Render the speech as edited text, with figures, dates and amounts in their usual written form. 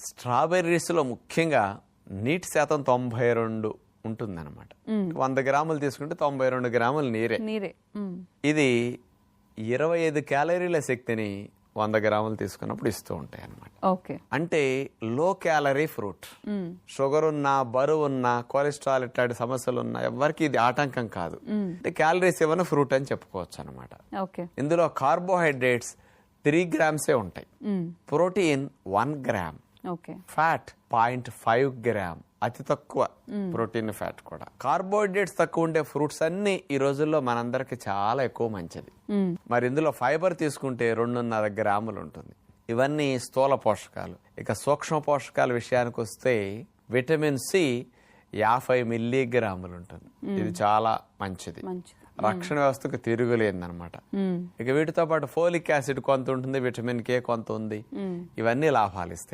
స్ట్రాబెర్రీస్లో ముఖ్యంగా నీటి శాతం 92 ఉంటుందన్నమాట. 100 గ్రాములు తీసుకుంటే 92 గ్రాములు నీరే. ఇది 25 క్యాలరీల శక్తిని 100 గ్రాములు తీసుకున్నప్పుడు ఇస్తూ ఉంటాయి అన్నమాట. అంటే లో క్యాలరీ ఫ్రూట్. షుగర్ ఉన్నా, బరువు ఉన్నా, కొలెస్ట్రాల్ ఇట్లాంటి సమస్యలు ఉన్నా ఎవరికి ఇది ఆటంకం కాదు. అంటే క్యాలరీస్ ఇవ్వని ఫ్రూట్ అని చెప్పుకోవచ్చు అనమాట. ఇందులో కార్బోహైడ్రేట్స్ 3 గ్రామ్సే ఉంటాయి, ప్రోటీన్ 1 గ్రామ్, ఫ్యాట్ 0.5 గ్రామ్, అతి తక్కువ ప్రోటీన్ ఫ్యాట్ కూడా. కార్బోహైడ్రేట్స్ తక్కువ ఉండే ఫ్రూట్స్ అన్ని ఈ రోజుల్లో మనందరికి చాలా ఎక్కువ మంచిది. మరి ఇందులో ఫైబర్ తీసుకుంటే 2.5 గ్రాములు ఉంటుంది. ఇవన్నీ స్థూల పోషకాలు. ఇక సూక్ష్మ పోషకాల విషయానికి వస్తే విటమిన్ సి 50 మిల్లీగ్రాములు ఉంటుంది. ఇది చాలా మంచిది, రక్షణ వ్యవస్థకు తిరుగులేదన్నమాట. ఇక వీటితో పాటు ఫోలిక్ యాసిడ్ కొంత ఉంటుంది, విటమిన్ కే కొంత ఉంది. ఇవన్నీ లాభాలు ఇస్తాయి.